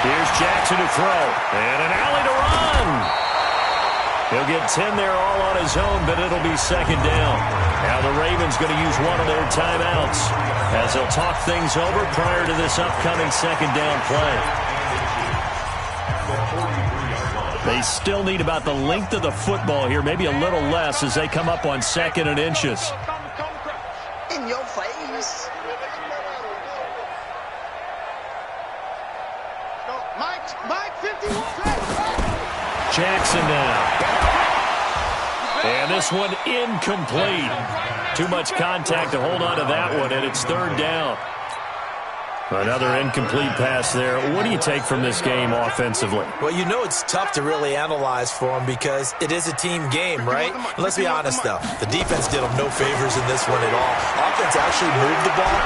Here's Jackson to throw. And an alley to run. He'll get 10 there all on his own, but it'll be second down. Now the Ravens going to use one of their timeouts as they'll talk things over prior to this upcoming second down play. They still need about the length of the football here, maybe a little less as they come up on 2nd and inches. In your face. Mike 51. Jackson now. And this one incomplete. Too much contact to hold on to that one, and it's third down. Another incomplete pass there. What do you take from this game offensively? Well, you know it's tough to really analyze for them because it is a team game, right? And let's be honest, though. The defense did them no favors in this one at all. Offense actually moved the ball.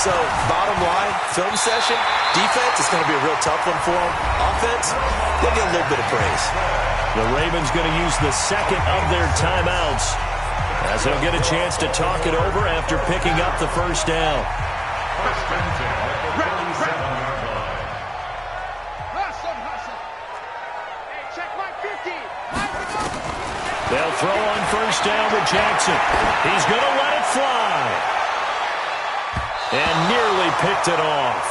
So, bottom line, film session, defense is going to be a real tough one for them. Offense, they'll get a little bit of praise. The Ravens going to use the second of their timeouts as they'll get a chance to talk it over after picking up the first down. First and 10 at the 47-yard line. Check Mike 50. They'll throw on first down with Jackson. He's going to let it fly. And nearly picked it off.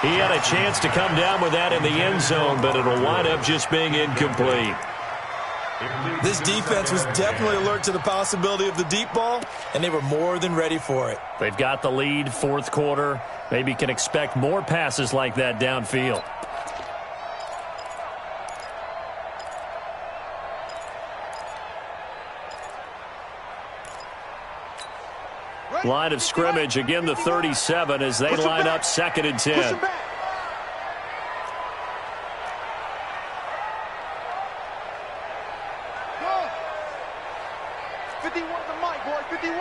He had a chance to come down with that in the end zone, but it'll wind up just being incomplete. This defense was definitely alert to the possibility of the deep ball, and they were more than ready for it. They've got the lead, fourth quarter. Maybe can expect more passes like that downfield. Line of scrimmage, again the 37 as they line up 2nd and 10. 51 to Mike, boy, 51.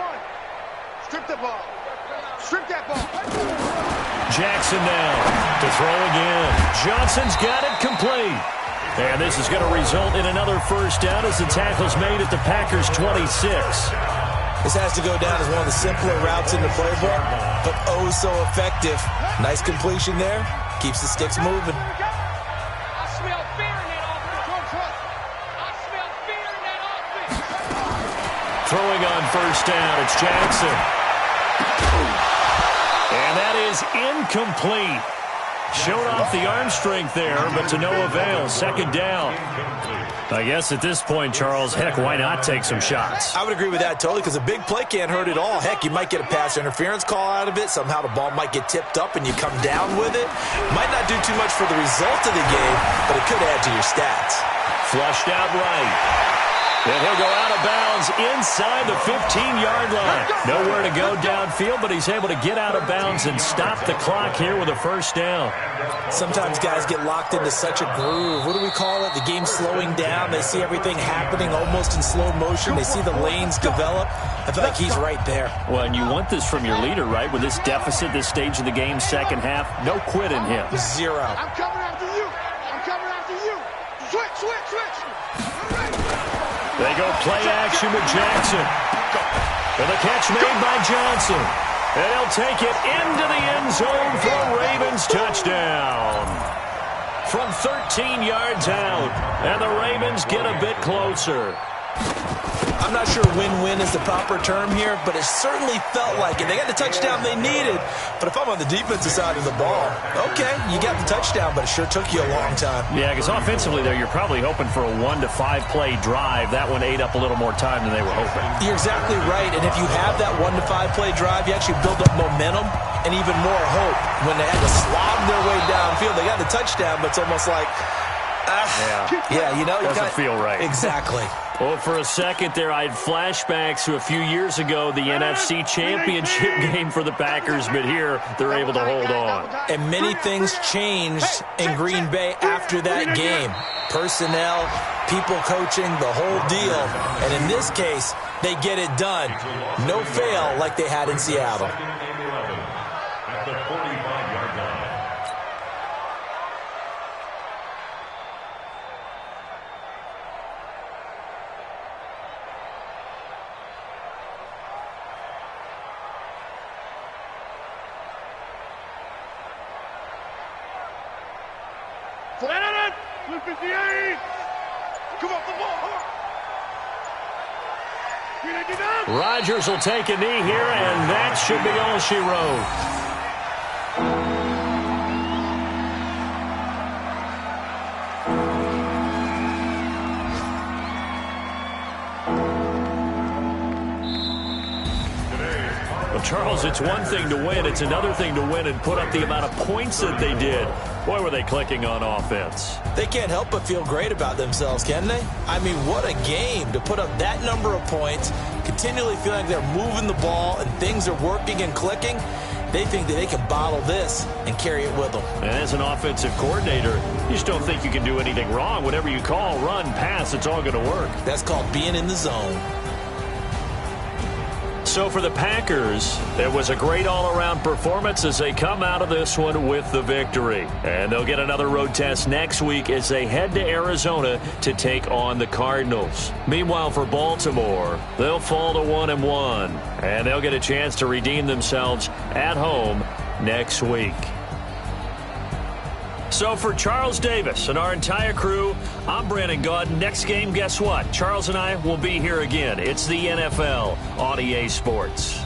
Strip the ball. Strip that ball. Jackson now to throw again. Johnson's got it complete. And this is going to result in another first down as the tackle's made at the Packers' 26. This has to go down as one of the simpler routes in the playbook, but oh so effective. Nice completion there. Keeps the sticks moving. I smell fear in that offense. I smell fear in that offense. Throwing on first down, it's Jackson. And that is incomplete. Showed off the arm strength there, but to no avail. Second down. I guess at this point, Charles, heck, why not take some shots? I would agree with that totally because a big play can't hurt at all. Heck, you might get a pass interference call out of it. Somehow the ball might get tipped up and you come down with it. Might not do too much for the result of the game, but it could add to your stats. Flushed out right. And he'll go out of bounds inside the 15-yard line. Nowhere to go downfield, but he's able to get out of bounds and stop the clock here with a first down. Sometimes guys get locked into such a groove. What do we call it? The game's slowing down. They see everything happening almost in slow motion. They see the lanes develop. I feel like he's right there. Well, and you want this from your leader, right? With this deficit, this stage of the game, second half, no quit in him. Zero. I'm coming after you. I'm coming after you. Switch, switch, switch. All right. They go play action with Jackson. And the catch made by Johnson. And he'll take it into the end zone for a Ravens touchdown. From 13 yards out. And the Ravens get a bit closer. I'm not sure win-win is the proper term here, but it certainly felt like it. They got the touchdown they needed. But if I'm on the defensive side of the ball, okay, you got the touchdown, but it sure took you a long time. Yeah, because offensively there, you're probably hoping for a 1 to 5 play drive. That one ate up a little more time than they were hoping. You're exactly right, and if you have that 1 to 5 play drive, you actually build up momentum and even more hope. When they had to slog their way downfield, they got the touchdown, but it's almost like, yeah, you know, doesn't feel right. Exactly. Well, for a second there, I had flashbacks to a few years ago, the NFC Championship game for the Packers, but here they're able to hold on. And many things changed in Green Bay after that game. Personnel, people coaching, the whole deal. And in this case, they get it done. No fail like they had in Seattle. At the 45-yard line. Come on, football. Rodgers will take a knee here, and that should be all she wrote. Charles, it's one thing to win. It's another thing to win and put up the amount of points that they did. Boy, were they clicking on offense. They can't help but feel great about themselves, can they? I mean, what a game to put up that number of points, continually feeling like they're moving the ball and things are working and clicking. They think that they can bottle this and carry it with them. And as an offensive coordinator, you just don't think you can do anything wrong. Whatever you call, run, pass, it's all going to work. That's called being in the zone. So for the Packers, it was a great all-around performance as they come out of this one with the victory. And they'll get another road test next week as they head to Arizona to take on the Cardinals. Meanwhile, for Baltimore, they'll fall to 1-1, and they'll get a chance to redeem themselves at home next week. So for Charles Davis and our entire crew, I'm Brandon Gaud. Next game, guess what? Charles and I will be here again. It's the NFL on EA Sports.